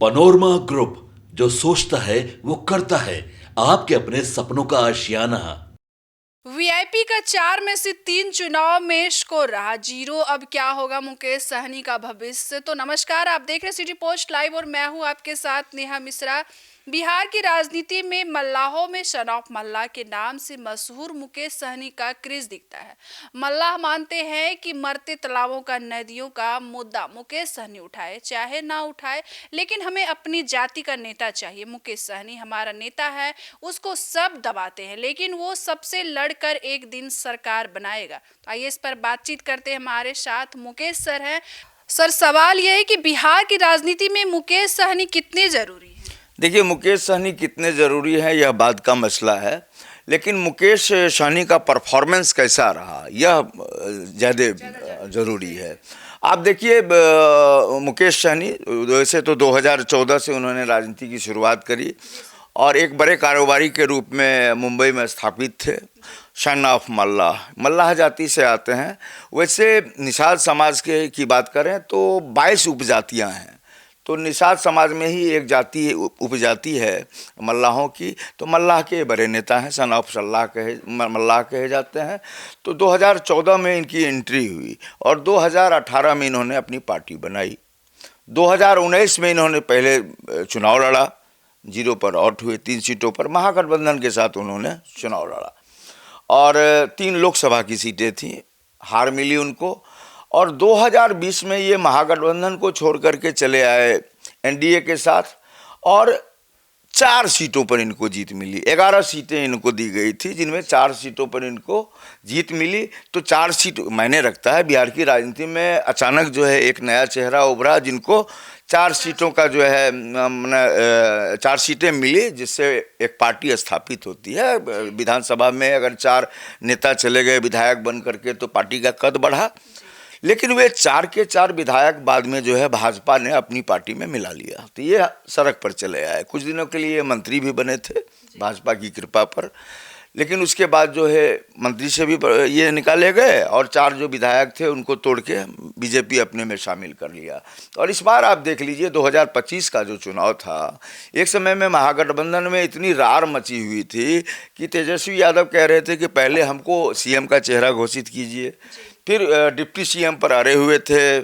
Panorama group, जो सोचता है वो करता है। आपके अपने सपनों का आशियाना। वीआईपी का 4 में से 3 चुनाव में स्कोर रहा 0। अब क्या होगा मुकेश सहनी का भविष्य। तो नमस्कार, आप देख रहे सिटी पोस्ट लाइव और मैं हूं आपके साथ नेहा मिश्रा। बिहार की राजनीति में मल्लाहों में सन ऑफ मल्लाह के नाम से मशहूर मुकेश सहनी का क्रेज दिखता है। मल्लाह मानते हैं कि मरते तालाबों का, नदियों का मुद्दा मुकेश सहनी उठाए चाहे ना उठाए, लेकिन हमें अपनी जाति का नेता चाहिए। मुकेश सहनी हमारा नेता है, उसको सब दबाते हैं, लेकिन वो सबसे लड़कर एक दिन सरकार बनाएगा। तो आइए इस पर बातचीत करते हैं। हमारे साथ मुकेश सर हैं। सर, सवाल यह है कि बिहार की राजनीति में मुकेश सहनी कितने जरूरी है? देखिए, मुकेश सहनी कितने ज़रूरी है यह बात का मसला है, लेकिन मुकेश सहनी का परफॉर्मेंस कैसा रहा यह ज़्यादा ज़रूरी है। आप देखिए, मुकेश सहनी वैसे तो 2014 से उन्होंने राजनीति की शुरुआत करी और एक बड़े कारोबारी के रूप में मुंबई में स्थापित थे। सन ऑफ मल्लाह, मल्लाह जाति से आते हैं। वैसे निषाद समाज की बात करें तो 22 उपजातियाँ हैं, तो निषाद समाज में ही एक जाति उपजाति है मल्लाहों की। तो मल्लाह के बड़े नेता हैं, सन ऑफ मल्लाह कहे जाते हैं। तो 2014 में इनकी एंट्री हुई और 2018 में इन्होंने अपनी पार्टी बनाई। 2019 में इन्होंने पहले चुनाव लड़ा, 0 पर आउट हुए। 3 सीटों पर महागठबंधन के साथ उन्होंने चुनाव लड़ा और 3 लोकसभा की सीटें थीं, हार मिली उनको। और 2020 में ये महागठबंधन को छोड़ करके चले आए एनडीए के साथ और 4 सीटों पर इनको जीत मिली। 11 सीटें इनको दी गई थी, जिनमें 4 सीटों पर इनको जीत मिली। तो 4 सीट मायने रखता है। बिहार की राजनीति में अचानक जो है एक नया चेहरा उभरा, जिनको 4 सीटों का जो है 4 सीटें मिली, जिससे एक पार्टी स्थापित होती है। विधानसभा में अगर 4 नेता चले गए विधायक बन करके तो पार्टी का कद बढ़ा। लेकिन वे 4 के 4 विधायक बाद में जो है भाजपा ने अपनी पार्टी में मिला लिया, तो ये सड़क पर चले आए। कुछ दिनों के लिए मंत्री भी बने थे भाजपा की कृपा पर, लेकिन उसके बाद जो है मंत्री से भी ये निकाले गए और 4 जो विधायक थे उनको तोड़ के बीजेपी अपने में शामिल कर लिया। और इस बार आप देख लीजिए, 2025 का जो चुनाव था, एक समय में महागठबंधन में इतनी रार मची हुई थी कि तेजस्वी यादव कह रहे थे कि पहले हमको सीएम का चेहरा घोषित कीजिए। फिर डिप्टी सीएम पर अड़े हुए थे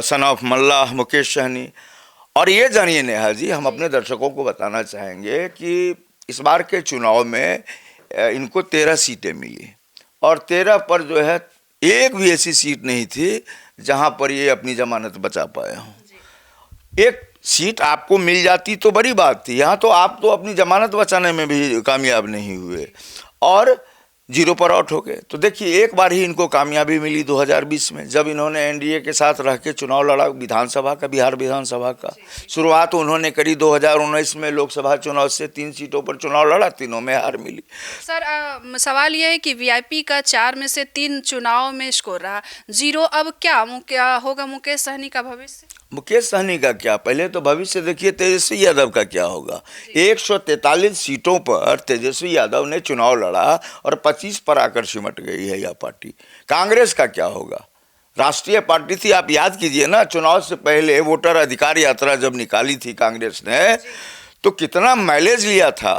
सन ऑफ मल्लाह मुकेश सहनी। और ये जानिए नेहा जी, हम अपने दर्शकों को बताना चाहेंगे कि इस बार के चुनाव में इनको 13 सीटें मिली और 13 पर जो है एक भी ऐसी सीट नहीं थी जहां पर ये अपनी जमानत बचा पाए हों। एक सीट आपको मिल जाती तो बड़ी बात थी, यहाँ तो आप तो अपनी जमानत बचाने में भी कामयाब नहीं हुए और 0 पर आउट हो गए। तो देखिए, एक बार ही इनको कामयाबी मिली 2020 में, जब इन्होंने एनडीए के साथ रह के चुनाव लड़ा विधानसभा का, बिहार विधानसभा का। शुरुआत उन्होंने करी 2019 में लोकसभा चुनाव से, 3 सीटों पर चुनाव लड़ा, तीनों में हार मिली। सर, सवाल यह है कि वीआईपी का 4 में से 3 चुनाव में स्कोर रहा 0। अब क्या होगा मुकेश सहनी का भविष्य? मुकेश सहनी का क्या, पहले तो भविष्य देखिए तेजस्वी यादव का क्या होगा। 143 सीटों पर तेजस्वी यादव ने चुनाव लड़ा और 25 पर आकर सिमट गई है यह पार्टी। कांग्रेस का क्या होगा? राष्ट्रीय पार्टी थी, आप याद कीजिए ना, चुनाव से पहले वोटर अधिकार यात्रा जब निकाली थी कांग्रेस ने, तो कितना माइलेज लिया था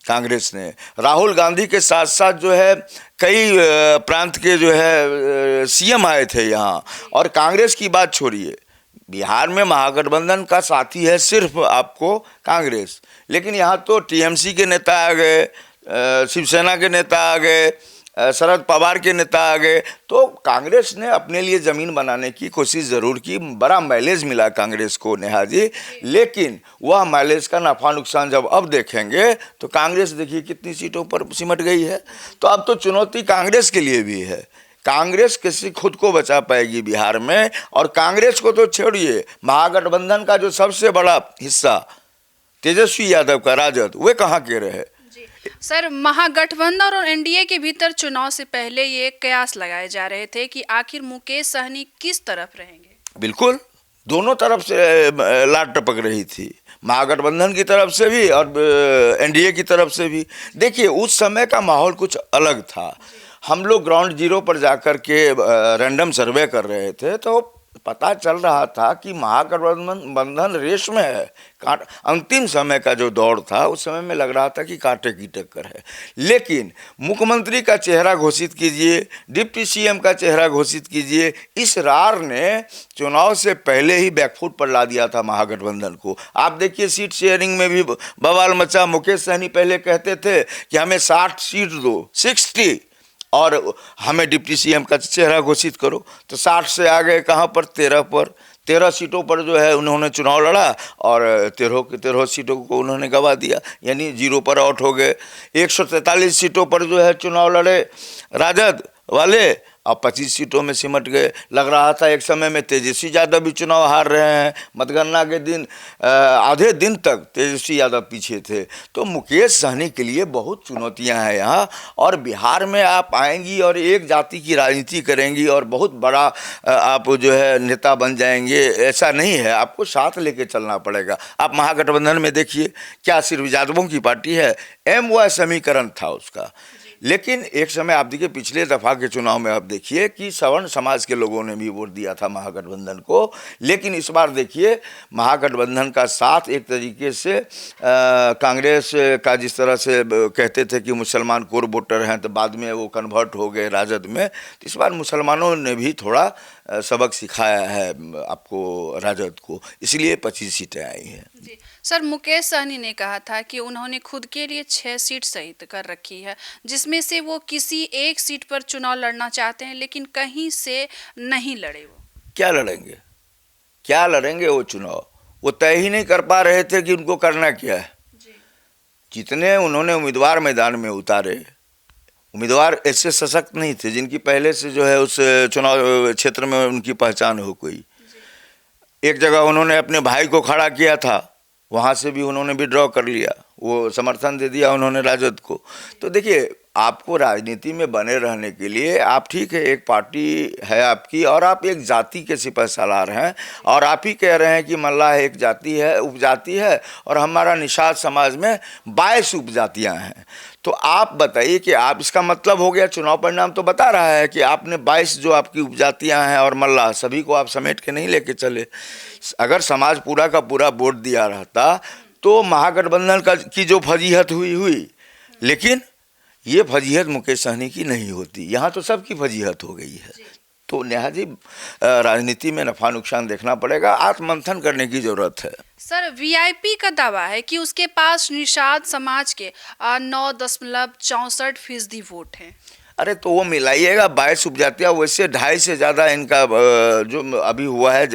कांग्रेस ने। राहुल गांधी के साथ साथ जो है कई प्रांत के जो है सीएम आए थे यहाँ। और कांग्रेस की बात छोड़िए, बिहार में महागठबंधन का साथी है सिर्फ आपको कांग्रेस, लेकिन यहाँ तो टीएमसी के नेता आ गए, शिवसेना के नेता आ गए, शरद पवार के नेता आ गए। तो कांग्रेस ने अपने लिए ज़मीन बनाने की कोशिश ज़रूर की, बड़ा माइलेज मिला कांग्रेस को नेहा जी। लेकिन वह माइलेज का नफ़ा नुकसान जब अब देखेंगे तो कांग्रेस देखिए कितनी सीटों पर सिमट गई है। तो अब तो चुनौती कांग्रेस के लिए भी है। कांग्रेस कैसे खुद को बचा पाएगी बिहार में? और कांग्रेस को तो छोड़िए, महागठबंधन का जो सबसे बड़ा हिस्सा तेजस्वी यादव का राजद, वे कहाँ के रहे? सर, महागठबंधन और एनडीए के भीतर चुनाव से पहले ये कयास लगाए जा रहे थे कि आखिर मुकेश सहनी किस तरफ रहेंगे। बिल्कुल, दोनों तरफ से लाट टपक रही थी, महागठबंधन की तरफ से भी और एनडीए की तरफ से भी। देखिए, उस समय का माहौल कुछ अलग था। हम लोग ग्राउंड 0 पर जाकर के रैंडम सर्वे कर रहे थे, तो पता चल रहा था कि महागठबंधन रेस में है। अंतिम समय का जो दौर था उस समय में लग रहा था कि कांटे की टक्कर है। लेकिन मुख्यमंत्री का चेहरा घोषित कीजिए, डिप्टी सीएम का चेहरा घोषित कीजिए, इस रार ने चुनाव से पहले ही बैकफुट पर ला दिया था महागठबंधन को। आप देखिए सीट शेयरिंग में भी बवाल मचा। मुकेश सहनी पहले कहते थे कि हमें 60 सीट दो, 60, और हमें डिप्टी सीएम का चेहरा घोषित करो। तो 60 से आ गए कहाँ पर, 13 पर। 13 सीटों पर जो है उन्होंने चुनाव लड़ा और 13 सीटों को उन्होंने गंवा दिया, यानी 0 पर आउट हो गए। 143 सीटों पर जो है चुनाव लड़े राजद वाले, अब 25 सीटों में सिमट गए। लग रहा था एक समय में तेजस्वी यादव भी चुनाव हार रहे हैं। मतगणना के दिन आधे दिन तक तेजस्वी यादव पीछे थे। तो मुकेश सहनी के लिए बहुत चुनौतियां हैं यहाँ, और बिहार में आप आएंगी और एक जाति की राजनीति करेंगी और बहुत बड़ा आप जो है नेता बन जाएंगे, ऐसा नहीं है। आपको साथ लेके चलना पड़ेगा। आप महागठबंधन में देखिए, क्या सिर्फ यादवों की पार्टी है? MY समीकरण था उसका। लेकिन एक समय आप देखिए, पिछले दफ़ा के चुनाव में आप देखिए कि सवर्ण समाज के लोगों ने भी वोट दिया था महागठबंधन को। लेकिन इस बार देखिए महागठबंधन का साथ एक तरीके से कांग्रेस का, जिस तरह से कहते थे कि मुसलमान कोर वोटर हैं, तो बाद में वो कन्वर्ट हो गए राजद में। तो इस बार मुसलमानों ने भी थोड़ा सबक सिखाया है आपको राजद को, इसलिए 25 सीटें आई हैं। जी सर, मुकेश सहनी ने कहा था कि उन्होंने खुद के लिए 6 सीट सहित कर रखी है, जिसमें से वो किसी एक सीट पर चुनाव लड़ना चाहते हैं, लेकिन कहीं से नहीं लड़े। वो क्या लड़ेंगे, क्या लड़ेंगे? वो चुनाव वो तय ही नहीं कर पा रहे थे कि उनको करना क्या है। जितने उन्होंने उम्मीदवार मैदान में उतारे, उम्मीदवार ऐसे सशक्त नहीं थे जिनकी पहले से जो है उस चुनाव क्षेत्र में उनकी पहचान हो कोई। एक जगह उन्होंने अपने भाई को खड़ा किया था, वहाँ से भी उन्होंने विड्रॉ कर लिया, वो समर्थन दे दिया उन्होंने राजद को। तो देखिए, आपको राजनीति में बने रहने के लिए आप, ठीक है, एक पार्टी है आपकी और आप एक जाति के सिपह सालार हैं, और आप ही कह रहे हैं कि मल्लाह एक जाति है, उपजाति है, और हमारा निषाद समाज में 22 उपजातियाँ हैं। तो आप बताइए कि आप, इसका मतलब हो गया, चुनाव परिणाम तो बता रहा है कि आपने 22 जो आपकी उपजातियाँ हैं और मल्लाह, सभी को आप समेट के नहीं लेके चले। अगर समाज पूरा का पूरा वोट दिया रहता तो महागठबंधन की जो फजीहत हुई, लेकिन ये फजीहत मुकेश सहनी की नहीं होती। यहाँ तो सबकी फजीहत हो गई है। तो लिहाजा राजनीति में नफा नुकसान देखना पड़ेगा, आत्ममंथन करने की जरूरत है। सर, वीआईपी का दावा है कि उसके पास निषाद समाज के 9.64% वोट हैं। अरे तो वो मिलाइएगा 22 उपजातियाँ, वैसे 2.5 से ज़्यादा इनका जो अभी हुआ है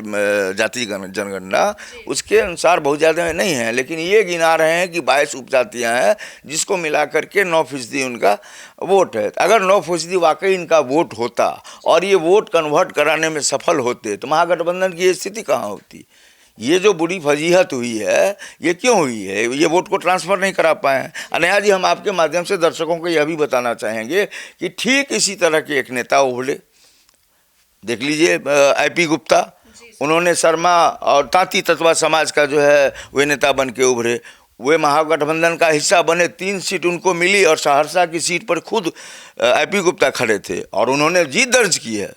जाति जनगणना, उसके अनुसार बहुत ज़्यादा नहीं है। लेकिन ये गिना रहे हैं कि 22 उपजातियाँ हैं, जिसको मिला करके 9% उनका वोट है। अगर 9% वाकई इनका वोट होता और ये वोट कन्वर्ट कराने में सफल होते तो महागठबंधन की स्थिति कहाँ होती? ये जो बुरी फजीहत हुई है, ये क्यों हुई है? ये वोट को ट्रांसफ़र नहीं करा पाए हैं। अनया जी, हम आपके माध्यम से दर्शकों को यह भी बताना चाहेंगे कि ठीक इसी तरह के एक नेता उभरे। देख लीजिए IP गुप्ता, उन्होंने शर्मा और तांती तत्वा समाज का जो है वे नेता बन के उभरे। वे महागठबंधन का हिस्सा बने, 3 सीट उनको मिली, और सहरसा की सीट पर खुद IP गुप्ता खड़े थे और उन्होंने जीत दर्ज की है।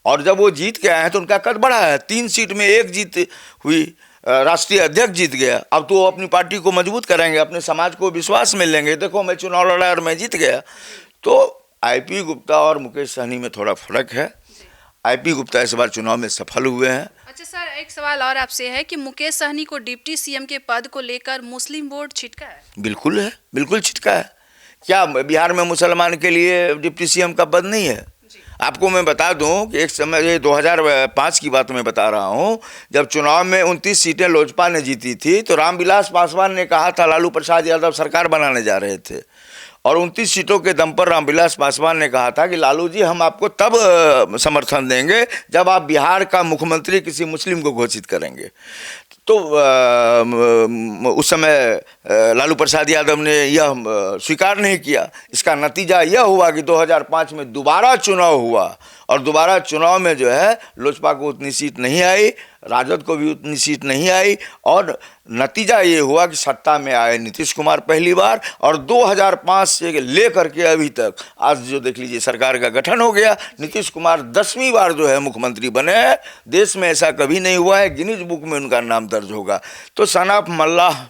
और जब वो जीत के आए हैं तो उनका कद बढ़ा है। 3 सीट में 1 जीत हुई, राष्ट्रीय अध्यक्ष जीत गया। अब तो वो अपनी पार्टी को मजबूत करेंगे, अपने समाज को विश्वास में लेंगे, देखो मैं चुनाव लड़ा और मैं जीत गया। तो IP गुप्ता और मुकेश सहनी में थोड़ा फर्क है। IP गुप्ता इस बार चुनाव में सफल हुए हैं। अच्छा सर, एक सवाल और आपसे है कि मुकेश सहनी को डिप्टी सीएम के पद को लेकर मुस्लिम वोट छिटका है? बिल्कुल है, बिल्कुल छिटका है। क्या बिहार में मुसलमान के लिए डिप्टी सीएम का पद नहीं है? आपको मैं बता दूं कि एक समय 2005 की बात मैं बता रहा हूं, जब चुनाव में 29 सीटें लोजपा ने जीती थी तो रामविलास पासवान ने कहा था, लालू प्रसाद यादव सरकार बनाने जा रहे थे, और 29 सीटों के दम पर रामविलास पासवान ने कहा था कि लालू जी, हम आपको तब समर्थन देंगे जब आप बिहार का मुख्यमंत्री किसी मुस्लिम को घोषित करेंगे। तो उस समय लालू प्रसाद यादव ने यह स्वीकार नहीं किया। इसका नतीजा यह हुआ कि 2005 में दोबारा चुनाव हुआ और दोबारा चुनाव में जो है लोजपा को उतनी सीट नहीं आई, राजद को भी उतनी सीट नहीं आई, और नतीजा ये हुआ कि सत्ता में आए नीतीश कुमार पहली बार, और 2005 से लेकर के अभी तक आज जो देख लीजिए सरकार का गठन हो गया, नीतीश कुमार 10वीं बार जो है मुख्यमंत्री बने हैं। देश में ऐसा कभी नहीं हुआ है, गिनीज बुक में उनका नाम दर्ज होगा। तो सन ऑफ मल्लाह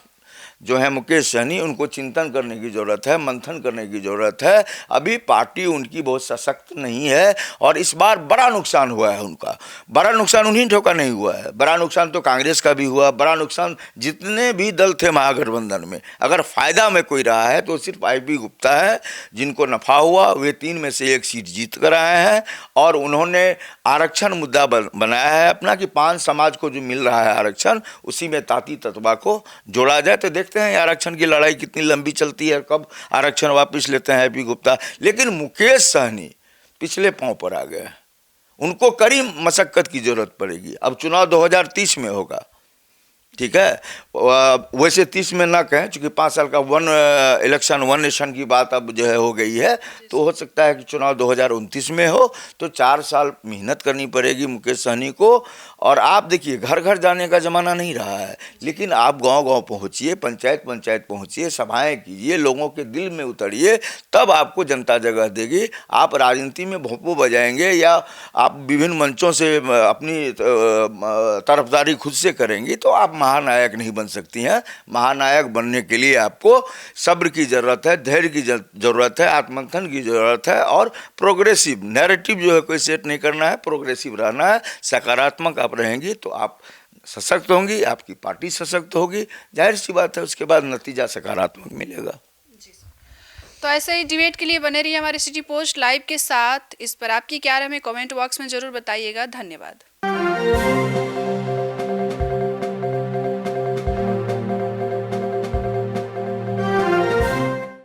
जो है मुकेश सहनी, उनको चिंतन करने की ज़रूरत है, मंथन करने की ज़रूरत है। अभी पार्टी उनकी बहुत सशक्त नहीं है, और इस बार बड़ा नुकसान हुआ है उनका। बड़ा नुकसान उन्हीं ठोका नहीं हुआ है, बड़ा नुकसान तो कांग्रेस का भी हुआ, बड़ा नुकसान जितने भी दल थे महागठबंधन में। अगर फ़ायदा में कोई रहा है तो सिर्फ IP गुप्ता है, जिनको नफ़ा हुआ। वे 3 में से 1 सीट जीत कर आए हैं, और उन्होंने आरक्षण मुद्दा बनाया है अपना कि 5 समाज को जो मिल रहा है आरक्षण, उसी में ताती ततवा को जोड़ा जाए। तो देखते हैं आरक्षण की लड़ाई कितनी लंबी चलती है, कब आरक्षण वापस लेते हैं IP गुप्ता। लेकिन मुकेश सहनी पिछले पांव पर आ गए, उनको कड़ी मशक्कत की जरूरत पड़ेगी। अब चुनाव 2030 में होगा, ठीक है, वैसे 30 में ना कहें, चूँकि 5 साल का इलेक्शन 1 नेशन की बात अब जो है हो गई है, तो हो सकता है कि चुनाव 2029 में हो। तो 4 साल मेहनत करनी पड़ेगी मुकेश सहनी को। और आप देखिए, घर घर जाने का ज़माना नहीं रहा है, लेकिन आप गांव-गांव पहुंचिए, पंचायत पंचायत पहुंचिए, सभाएं कीजिए, लोगों के दिल में उतरिए, तब आपको जनता जगह देगी। आप राजनीति में भोंपू बजाएंगे या आप विभिन्न मंचों से अपनी तरफदारी खुद से करेंगी, तो आप महानायक नहीं बन सकती हैं। महानायक बनने के लिए आपको सब्र की ज़रूरत है, धैर्य की ज़रूरत है, आत्ममंथन की ज़रूरत है, और प्रोग्रेसिव नैरेटिव जो है कोई सेट नहीं करना है, प्रोग्रेसिव रहना है। सकारात्मक आप रहेंगी तो आप सशक्त होंगी, आपकी पार्टी सशक्त होगी, जाहिर सी बात है उसके बाद नतीजा सकारात्मक मिलेगा। तो ऐसे ही डिबेट के लिए बने रहिए हमारे सिटी पोस्ट लाइव के साथ। इस पर आपकी क्या राय है, कमेंट बॉक्स में जरूर बताइएगा। धन्यवाद।